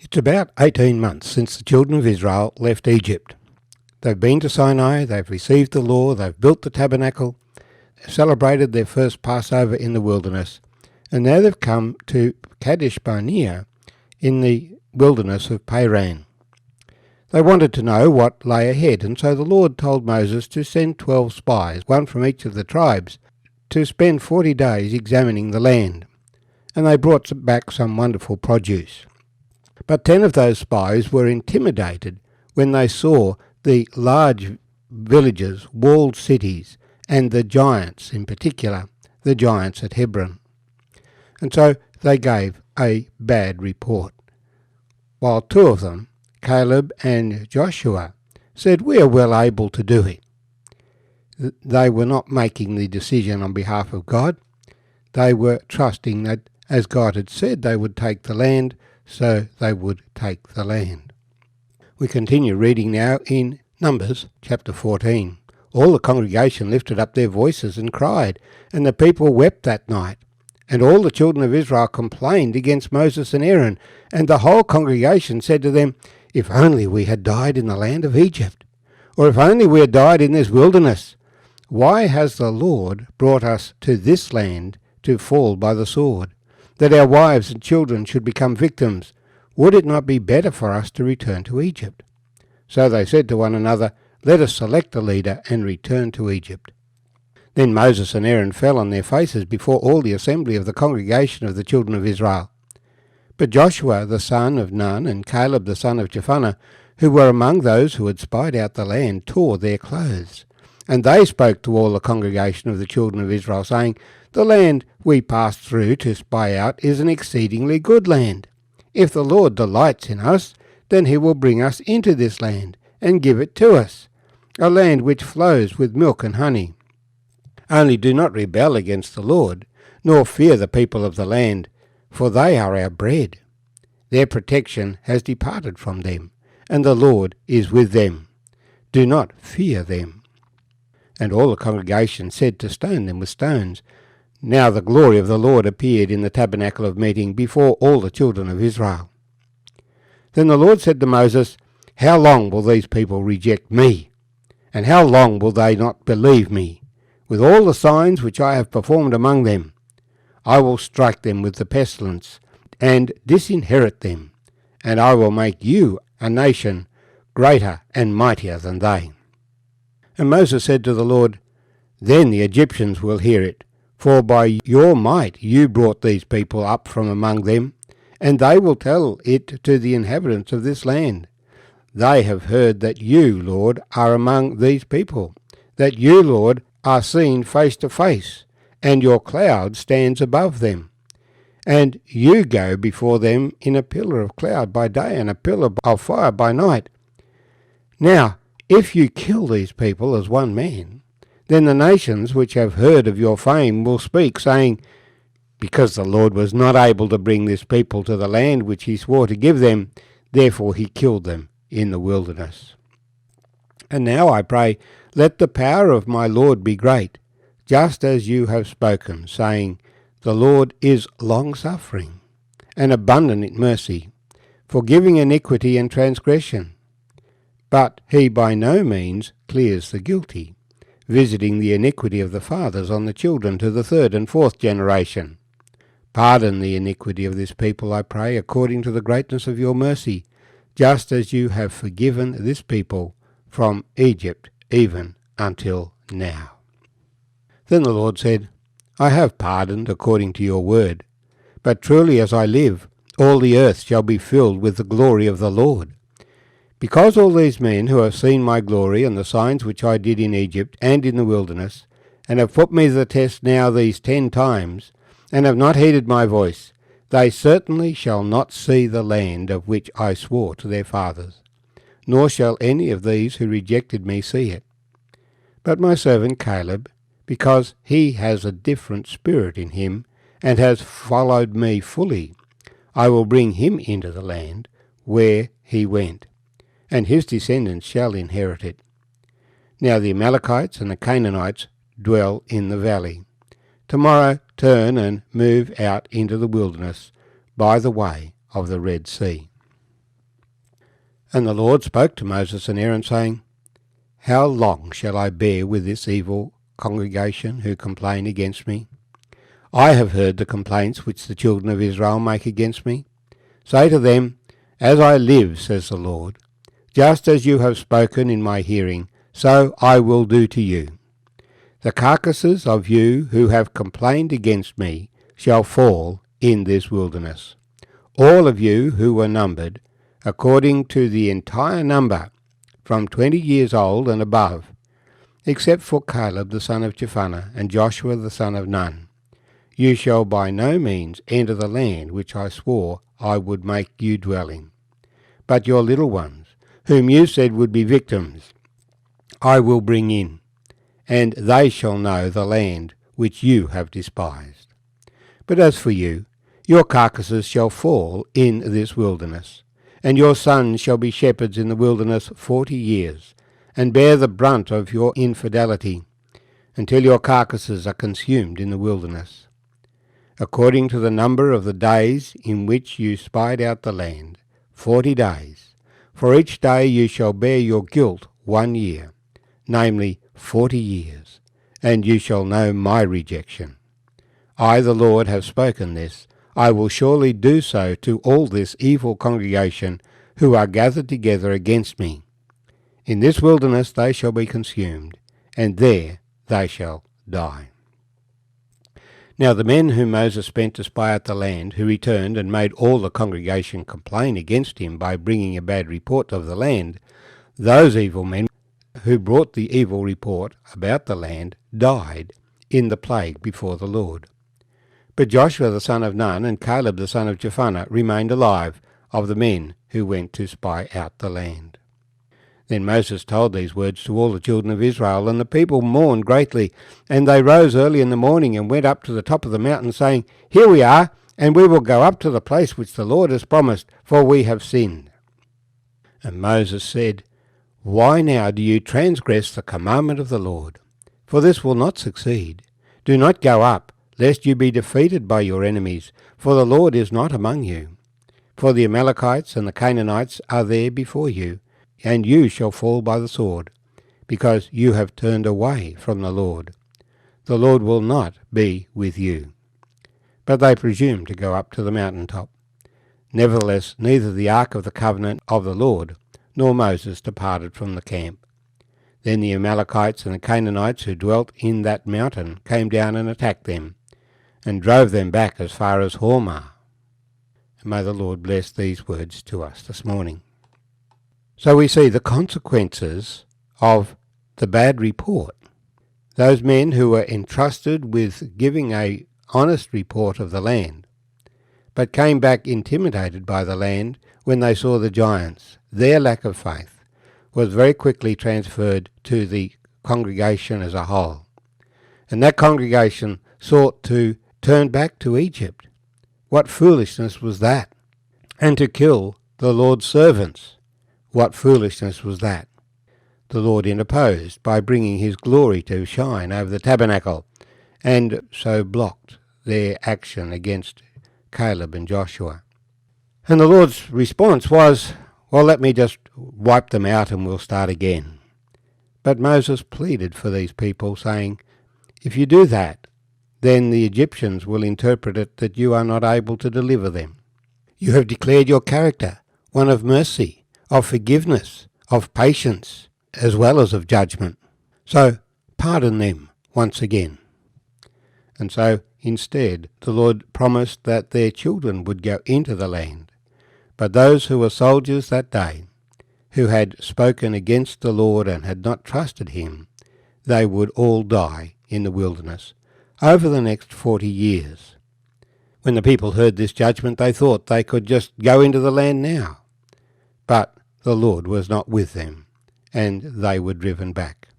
It's about 18 months since the children of Israel left Egypt. They've been to Sinai, they've received the law, they've built the tabernacle, they've celebrated their first Passover in the wilderness, and now they've come to Kadesh Barnea in the wilderness of Paran. They wanted to know what lay ahead, and so the Lord told Moses to send 12 spies, one from each of the tribes, to spend 40 days examining the land. And they brought back some wonderful produce. But 10 of those spies were intimidated when they saw the large villages, walled cities, and the giants, in particular, the giants at Hebron. And so they gave a bad report. While 2 of them, Caleb and Joshua, said, "We are well able to do it." They were not making the decision on behalf of God. They were trusting that as God had said they would take the land, so they would take the land. We continue reading now in Numbers chapter 14. All the congregation lifted up their voices and cried, and the people wept that night. And all the children of Israel complained against Moses and Aaron, and the whole congregation said to them, "If only we had died in the land of Egypt, or if only we had died in this wilderness. Why has the Lord brought us to this land to fall by the sword, that our wives and children should become victims? Would it not be better for us to return to Egypt?" So they said to one another, "Let us select a leader and return to Egypt." Then Moses and Aaron fell on their faces before all the assembly of the congregation of the children of Israel. But Joshua the son of Nun and Caleb the son of Jephunneh, who were among those who had spied out the land, tore their clothes. And they spoke to all the congregation of the children of Israel, saying, "The land we passed through to spy out is an exceedingly good land. If the Lord delights in us, then he will bring us into this land and give it to us, a land which flows with milk and honey. Only do not rebel against the Lord, nor fear the people of the land, for they are our bread. Their protection has departed from them, and the Lord is with them. Do not fear them." And all the congregation said to stone them with stones. Now the glory of the Lord appeared in the tabernacle of meeting before all the children of Israel. Then the Lord said to Moses, "How long will these people reject me? And how long will they not believe me? With all the signs which I have performed among them, I will strike them with the pestilence and disinherit them, and I will make you a nation greater and mightier than they." And Moses said to the Lord, "Then the Egyptians will hear it, for by your might you brought these people up from among them, and they will tell it to the inhabitants of this land. They have heard that you, Lord, are among these people, that you, Lord, are seen face to face, and your cloud stands above them. And you go before them in a pillar of cloud by day and a pillar of fire by night. Now, if you kill these people as one man, then the nations which have heard of your fame will speak, saying, 'Because the Lord was not able to bring this people to the land which he swore to give them, therefore he killed them in the wilderness.' And now I pray, let the power of my Lord be great, just as you have spoken, saying, 'The Lord is long-suffering and abundant in mercy, forgiving iniquity and transgression. But he by no means clears the guilty, visiting the iniquity of the fathers on the children to the 3rd and 4th generation. Pardon the iniquity of this people, I pray, according to the greatness of your mercy, just as you have forgiven this people from Egypt even until now.' Then the Lord said, 'I have pardoned according to your word, but truly as I live, all the earth shall be filled with the glory of the Lord. Because all these men who have seen my glory and the signs which I did in Egypt and in the wilderness, and have put me to the test now these 10 times, and have not heeded my voice, they certainly shall not see the land of which I swore to their fathers, nor shall any of these who rejected me see it. But my servant Caleb, because he has a different spirit in him, and has followed me fully, I will bring him into the land where he went, and his descendants shall inherit it. Now the Amalekites and the Canaanites dwell in the valley. Tomorrow turn and move out into the wilderness by the way of the Red Sea." And the Lord spoke to Moses and Aaron, saying, How long shall I bear with this evil congregation who complain against me? I have heard the complaints which the children of Israel make against me. Say to them, As I live, says the Lord, just as you have spoken in my hearing, so I will do to you. The carcasses of you who have complained against me shall fall in this wilderness. All of you who were numbered, according to the entire number, from 20 years old and above, except for Caleb the son of Jephunneh and Joshua the son of Nun. You shall by no means enter the land which I swore I would make you dwell in. But your little ones, whom you said would be victims, I will bring in, and they shall know the land which you have despised. But as for you, your carcasses shall fall in this wilderness, and your sons shall be shepherds in the wilderness 40 years, and bear the brunt of your infidelity, until your carcasses are consumed in the wilderness. According to the number of the days in which you spied out the land, 40 days. For each day you shall bear your guilt 1 year, namely 40 years, and you shall know my rejection. I, the Lord, have spoken this. I will surely do so to all this evil congregation who are gathered together against me. In this wilderness they shall be consumed, and there they shall die. Now the men whom Moses spent to spy out the land, who returned and made all the congregation complain against him by bringing a bad report of the land, those evil men who brought the evil report about the land died in the plague before the Lord. But Joshua the son of Nun and Caleb the son of Jephunneh remained alive of the men who went to spy out the land. Then Moses told these words to all the children of Israel, and the people mourned greatly. And they rose early in the morning and went up to the top of the mountain, saying, Here we are, and we will go up to the place which the Lord has promised, for we have sinned. And Moses said, Why now do you transgress the commandment of the Lord? For this will not succeed. Do not go up, lest you be defeated by your enemies, for the Lord is not among you. For the Amalekites and the Canaanites are there before you, and you shall fall by the sword, because you have turned away from the Lord. The Lord will not be with you. But they presumed to go up to the mountain top. Nevertheless, neither the ark of the covenant of the Lord nor Moses departed from the camp. Then the Amalekites and the Canaanites who dwelt in that mountain came down and attacked them, and drove them back as far as Hormah. And may the Lord bless these words to us this morning. So we see the consequences of the bad report. Those men who were entrusted with giving an honest report of the land, but came back intimidated by the land when they saw the giants. Their lack of faith was very quickly transferred to the congregation as a whole. And that congregation sought to turn back to Egypt. What foolishness was that? And to kill the Lord's servants. What foolishness was that? The Lord interposed by bringing his glory to shine over the tabernacle, and so blocked their action against Caleb and Joshua. And the Lord's response was, well, let me just wipe them out and we'll start again. But Moses pleaded for these people, saying, if you do that, then the Egyptians will interpret it that you are not able to deliver them. You have declared your character one of mercy, of forgiveness, of patience, as well as of judgment. So pardon them once again. And so instead the Lord promised that their children would go into the land. But those who were soldiers that day, who had spoken against the Lord and had not trusted him, they would all die in the wilderness over the next 40 years. When the people heard this judgment, they thought they could just go into the land now. But the Lord was not with them, and they were driven back.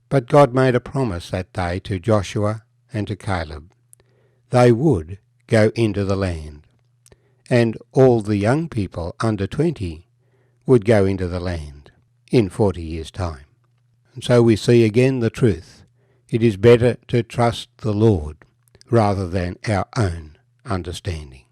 But God made a promise that day to Joshua and to Caleb. They would go into the land, and all the young people under 20 would go into the land in 40 years' time. And so we see again the truth. It is better to trust the Lord rather than our own understanding.